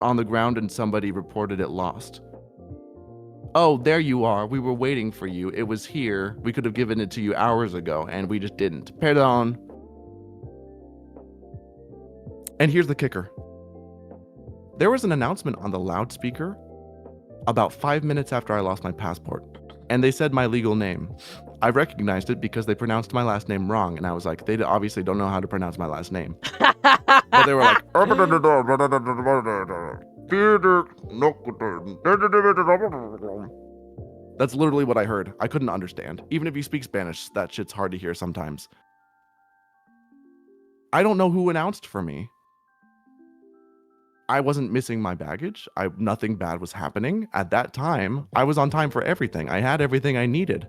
on the ground and somebody reported it lost. Oh, there you are. We were waiting for you. It was here. We could have given it to you hours ago, and we just didn't. Pardon. And here's the kicker. There was an announcement on the loudspeaker about 5 minutes after I lost my passport, and they said my legal name. I recognized it because they pronounced my last name wrong, and I was like, they obviously don't know how to pronounce my last name. But they were like, that's literally what I heard. I couldn't understand. Even if you speak Spanish, that shit's hard to hear sometimes. I don't know who announced for me. I wasn't missing my baggage. Nothing bad was happening. At that time, I was on time for everything. I had everything I needed.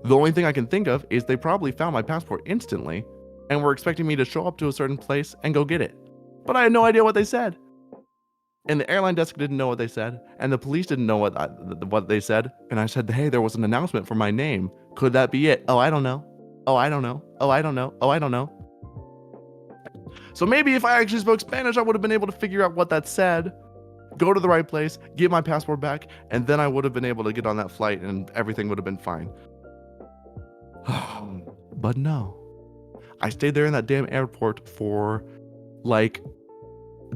The only thing I can think of is they probably found my passport instantly and were expecting me to show up to a certain place and go get it. But I had no idea what they said. And the airline desk didn't know what they said, and the police didn't know what they said. And I said, hey, there was an announcement for my name. Could that be it? Oh, I don't know. Oh, I don't know. Oh, I don't know. Oh, I don't know. So maybe if I actually spoke Spanish, I would have been able to figure out what that said, go to the right place, get my passport back, and then I would have been able to get on that flight and everything would have been fine. But no. I stayed there in that damn airport for like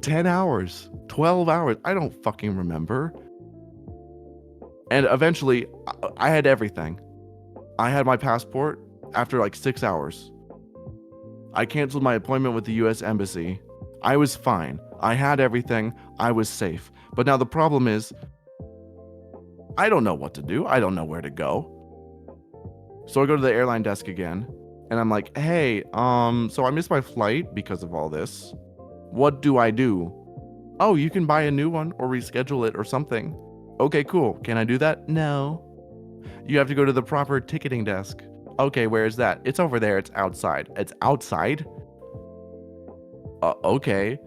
10 hours, 12 hours. I don't fucking remember. And eventually, I had everything. I had my passport after like 6 hours. I canceled my appointment with the US Embassy. I was fine. I had everything. I was safe. But now the problem is, I don't know what to do. I don't know where to go. So I go to the airline desk again, and I'm like, hey, so I missed my flight because of all this. What do I do? Oh, you can buy a new one or reschedule it or something. Okay, cool. Can I do that? No. You have to go to the proper ticketing desk. Okay, where is that? It's over there. It's outside. It's outside? Okay.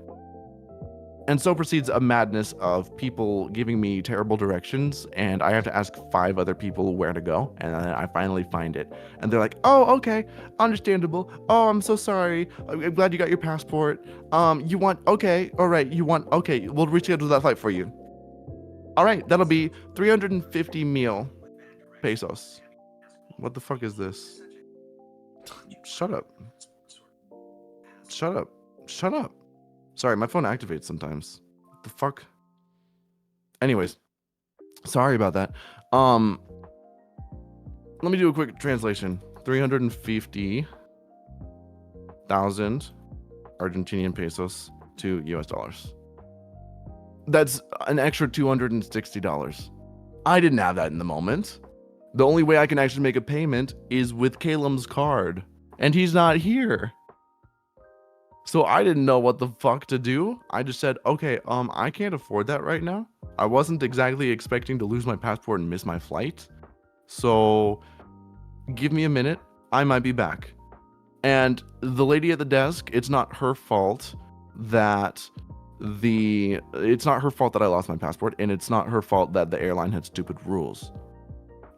And so proceeds a madness of people giving me terrible directions, and I have to ask 5 other people where to go, and then I finally find it. And they're like, oh, okay, understandable. Oh, I'm so sorry. I'm glad you got your passport. You want, okay, all right, you want, okay, we'll reschedule that flight for you. All right, that'll be 350 mil pesos. What the fuck is this? Shut up. Shut up. Shut up. Sorry, my phone activates sometimes. What the fuck? Anyways, sorry about that. Let me do a quick translation. 350,000 Argentinian pesos to US dollars. That's an extra $260. I didn't have that in the moment. The only way I can actually make a payment is with Calum's card, and he's not here. So I didn't know what the fuck to do. I just said, okay, I can't afford that right now. I wasn't exactly expecting to lose my passport and miss my flight. So give me a minute. I might be back. And the lady at the desk, it's not her fault that I lost my passport, and it's not her fault that the airline had stupid rules.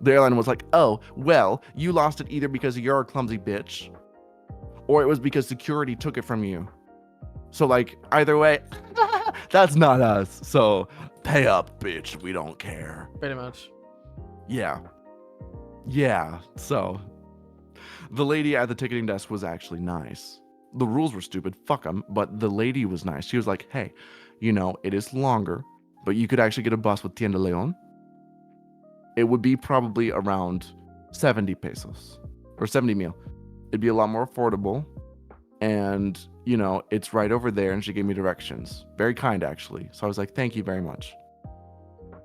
The airline was like, oh, well, you lost it either because you're a clumsy bitch, or it was because security took it from you. So like, either way, that's not us. So pay up, bitch. We don't care. Pretty much. Yeah. So the lady at the ticketing desk was actually nice. The rules were stupid. Fuck them. But the lady was nice. She was like, hey, it is longer, but you could actually get a bus with Tienda Leon. It would be probably around 70 pesos or 70 mil. It'd be a lot more affordable, and it's right over there. And she gave me directions. Very kind, actually. So I was like, thank you very much.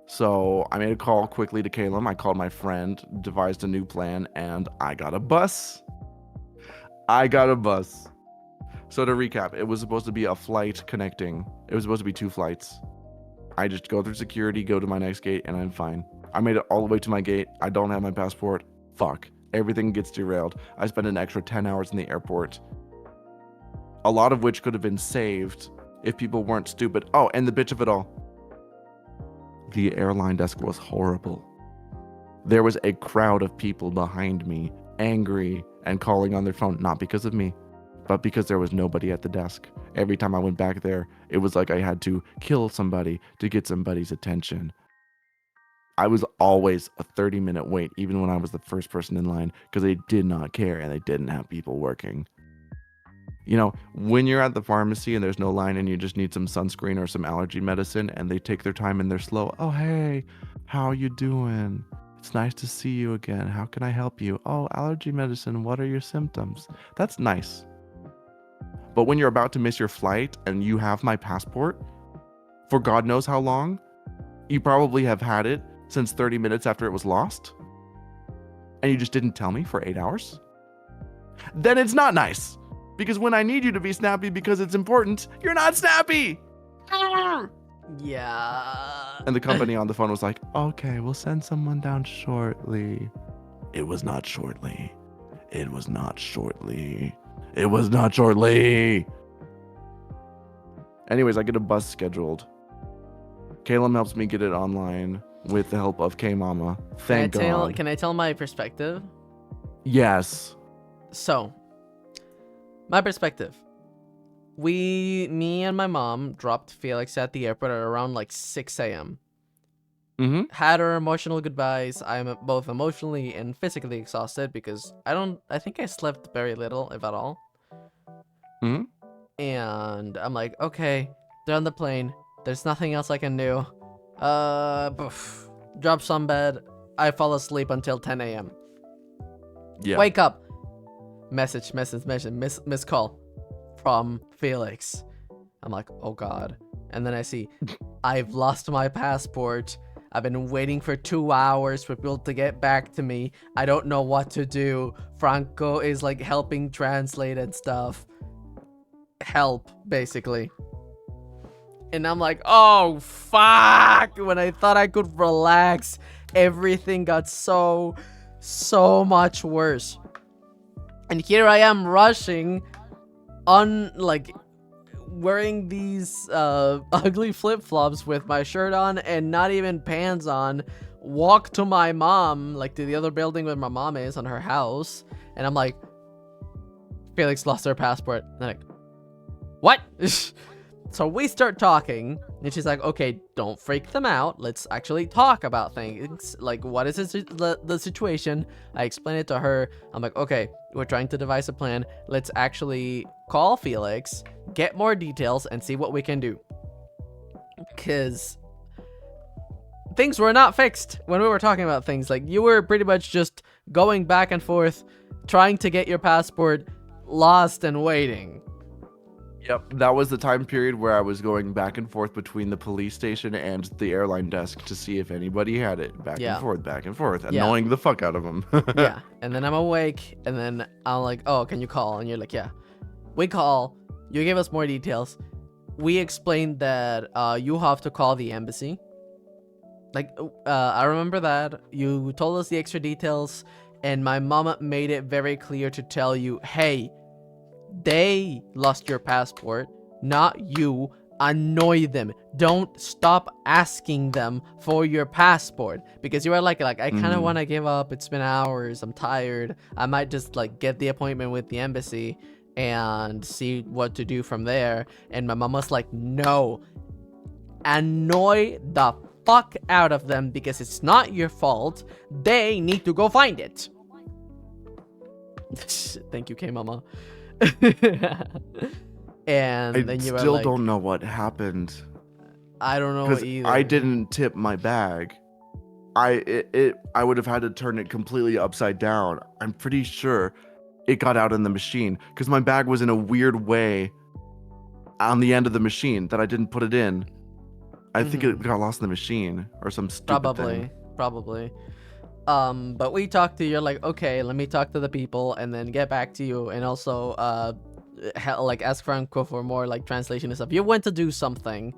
So I made a call quickly to Calum. I called my friend, devised a new plan, and I got a bus. So to recap, it was supposed to be a flight connecting. It was supposed to be 2 flights. I just go through security, go to my next gate, and I'm fine. I made it all the way to my gate. I don't have my passport. Fuck. Everything gets derailed. I spent an extra 10 hours in the airport. A lot of which could have been saved if people weren't stupid. Oh, and the bitch of it all. The airline desk was horrible. There was a crowd of people behind me, angry and calling on their phone, not because of me, But because there was nobody at the desk, every time I went back there, it was like I had to kill somebody to get somebody's attention. I was always a 30-minute wait, even when I was the first person in line, because they did not care and they didn't have people working. You know, when you're at the pharmacy and there's no line and you just need some sunscreen or some allergy medicine and they take their time and they're slow. Oh, hey, how you doing? It's nice to see you again. How can I help you? Oh, allergy medicine. What are your symptoms? That's nice. But when you're about to miss your flight and you have my passport for God knows how long, you probably have had it since 30 minutes after it was lost, and you just didn't tell me for 8 hours, then it's not nice. Because when I need you to be snappy because it's important, you're not snappy. Yeah. And the company on the phone was like, okay, we'll send someone down shortly. It was not shortly. It was not shortly. It was not shortly. Anyways, I get a bus scheduled. Caleb helps me get it online with the help of K-Mama. Thank God. Can I tell my perspective? Yes. So, my perspective. Me and my mom dropped Felix at the airport at around like 6 a.m. Mm-hmm. Had our emotional goodbyes. I'm both emotionally and physically exhausted because I think I slept very little, if at all. Mm-hmm. And I'm like, okay, they're on the plane. There's nothing else I can do. Drop some bed. I fall asleep until 10 a.m. Yeah. Wake up. Message, miss call from Felix. I'm like, oh God. And then I see, I've lost my passport. I've been waiting for 2 hours for people to get back to me. I don't know what to do. Franco is like helping translate and stuff. Help, basically. And I'm like, oh, fuck. When I thought I could relax, everything got so much worse. And here I am rushing on, like, wearing these ugly flip-flops with my shirt on and not even pants on. Walk to my mom, like to the other building where my mom is, on her house. And I'm like, Felix lost her passport. And I'm like, what? So we start talking, and she's like, okay, don't freak them out. Let's actually talk about things. Like, what is the situation? I explain it to her. I'm like, okay, we're trying to devise a plan. Let's actually call Felix, get more details, and see what we can do. Because things were not fixed when we were talking about things. Like, you were pretty much just going back and forth, trying to get your passport, lost and waiting. Yep, that was the time period where I was going back and forth between the police station and the airline desk to see if anybody had it. Back and forth, annoying the fuck out of them. Yeah, and then I'm awake, and then I'm like, oh, can you call? And you're like, yeah. We call, you give us more details. We explained that you have to call the embassy. Like, I remember that. You told us the extra details, and my mama made it very clear to tell you, hey, they lost your passport, not you. Annoy them. Don't stop asking them for your passport, because you are like I kind of want to give up. It's been hours. I'm tired. I might just like get the appointment with the embassy and see what to do from there. And my mom was like, no, annoy the fuck out of them, because it's not your fault. They need to go find it. Thank you, K-Mama. And then you still like, don't know what happened. I don't know either. I didn't tip my bag. I would have had to turn it completely upside down. I'm pretty sure it got out in the machine because my bag was in a weird way on the end of the machine that I didn't put it in. I think it got lost in the machine or some stupid thing. Probably. But we talked to you. You're like, okay, let me talk to the people and then get back to you. And also, like ask Franco for more like translation and stuff. You went to do something.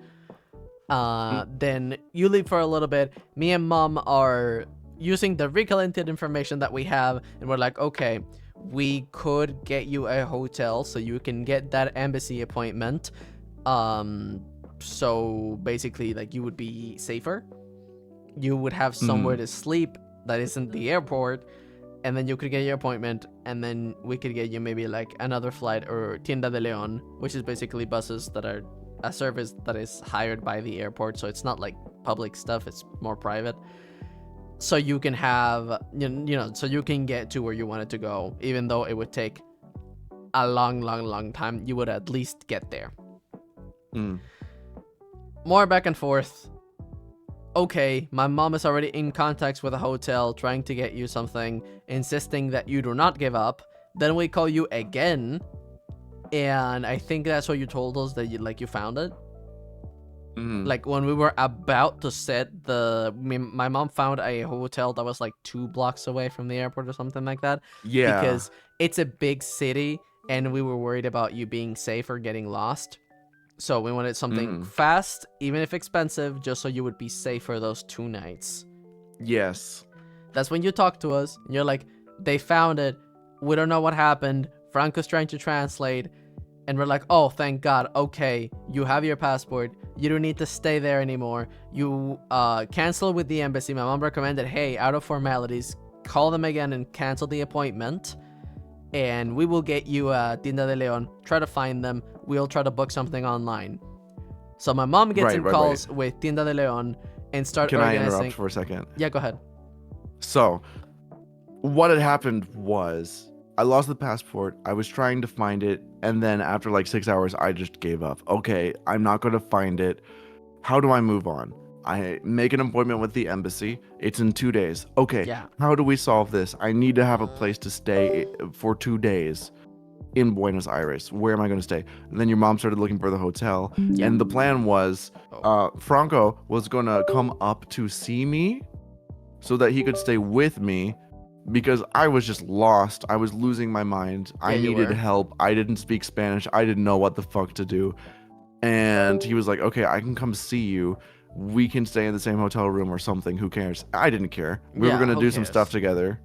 Then you leave for a little bit. Me and mom are using the recollected information that we have, and we're like, okay, we could get you a hotel so you can get that embassy appointment. So basically, like, you would be safer. You would have somewhere to sleep that isn't the airport, and then you could get your appointment, and then we could get you maybe like another flight or Tienda de Leon, which is basically buses that are a service that is hired by the airport, so it's not like public stuff, it's more private. So you can have, so you can get to where you wanted to go, even though it would take a long time, you would at least get there. More back and forth. Okay, my mom is already in contact with a hotel trying to get you something, insisting that you do not give up. Then we call you again, and I think that's what you told us, that you found it. Like when we were about to set my mom found a hotel that was like 2 blocks away from the airport or something like that. Yeah. Because it's a big city, and we were worried about you being safe or getting lost. So we wanted something fast, even if expensive, just so you would be safe for those 2 nights. Yes. That's when you talk to us, and you're like, they found it. We don't know what happened. Franco's trying to translate. And we're like, oh, thank God. Okay, you have your passport. You don't need to stay there anymore. You cancel with the embassy. My mom recommended, hey, out of formalities, call them again and cancel the appointment. And we will get you Tienda de Leon. Try to find them. We'll try to book something online. So my mom gets in calls with Tienda de Leon and start organizing. Can I interrupt for a second? Yeah, go ahead. So, what had happened was I lost the passport. I was trying to find it. And then after like 6 hours, I just gave up. Okay, I'm not going to find it. How do I move on? I make an appointment with the embassy. It's in 2 days. Okay, How do we solve this? I need to have a place to stay for 2 days in Buenos Aires. Where am I going to stay? And then your mom started looking for the hotel. And the plan was Franco was going to come up to see me so that he could stay with me, because I was just lost. I was losing my mind. I needed help. I didn't speak Spanish. I didn't know what the fuck to do. And he was like, okay, I can come see you. We can stay in the same hotel room or something. Who cares? I didn't care. We were going to do some stuff together.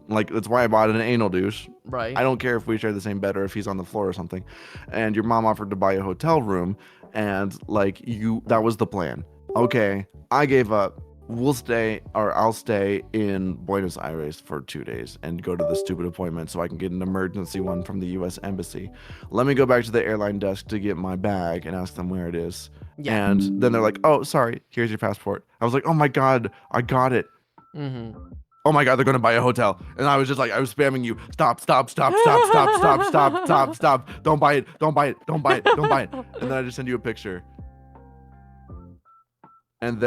Like, that's why I bought an anal douche. Right. I don't care if we share the same bed or if he's on the floor or something. And your mom offered to buy a hotel room. And like that was the plan. Okay, I gave up. I'll stay in Buenos Aires for 2 days and go to the stupid appointment so I can get an emergency one from the US Embassy. Let me go back to the airline desk to get my bag and ask them where it is. Yeah. And then they're like, oh, sorry, here's your passport. I was like, oh my God, I got it. Oh my God, they're going to buy a hotel. And I was just like, I was spamming you. Stop. Don't buy it. And then I just send you a picture. And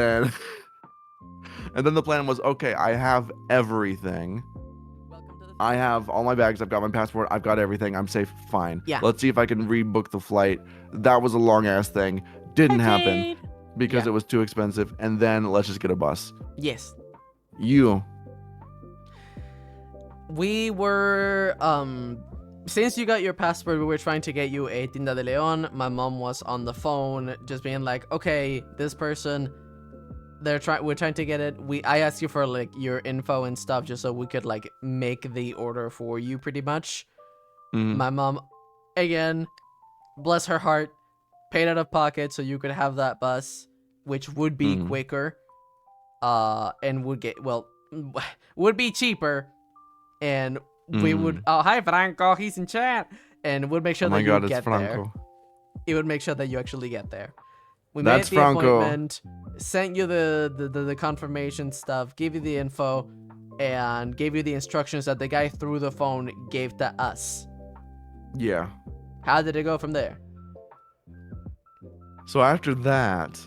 then the plan was, okay, I have everything. I have all my bags. I've got my passport. I've got everything. I'm safe. Fine. Yeah. Let's see if I can rebook the flight. That was a long ass thing. Didn't happen because it was too expensive. And then let's just get a bus. Yes. We were, since you got your passport, we were trying to get you a Tienda de Leon. My mom was on the phone just being like, okay, this person, we're trying to get it. I asked you for like your info and stuff just so we could like make the order for you pretty much. My mom, again, bless her heart, paid out of pocket so you could have that bus, which would be quicker, and would be cheaper, and we would, oh, hi Franco, he's in chat, and would make sure that you get there. It would make sure that you actually get there. We made the appointment, sent you the confirmation stuff, gave you the info, and gave you the instructions that the guy through the phone gave to us. Yeah. How did it go from there? So after that,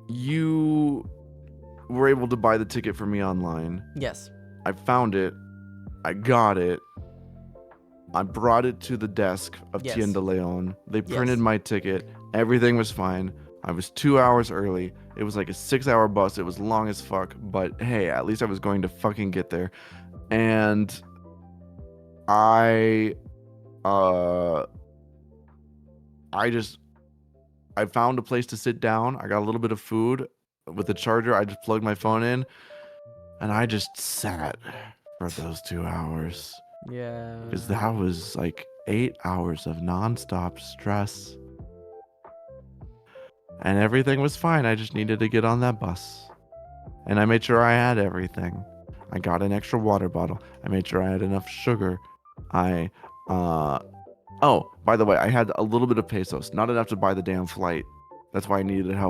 you were able to buy the ticket for me online. Yes. I found it. I got it. I brought it to the desk of Tienda Leon. They printed my ticket. Everything was fine. I was 2 hours early. It was like a 6-hour bus. It was long as fuck. But hey, at least I was going to fucking get there. And I found a place to sit down. I got a little bit of food with the charger. I just plugged my phone in and I just sat for those 2 hours. Yeah. Because that was like 8 hours of nonstop stress. And everything was fine. I just needed to get on that bus. And I made sure I had everything. I got an extra water bottle. I made sure I had enough sugar. Oh, by the way, I had a little bit of pesos, not enough to buy the damn flight. That's why I needed help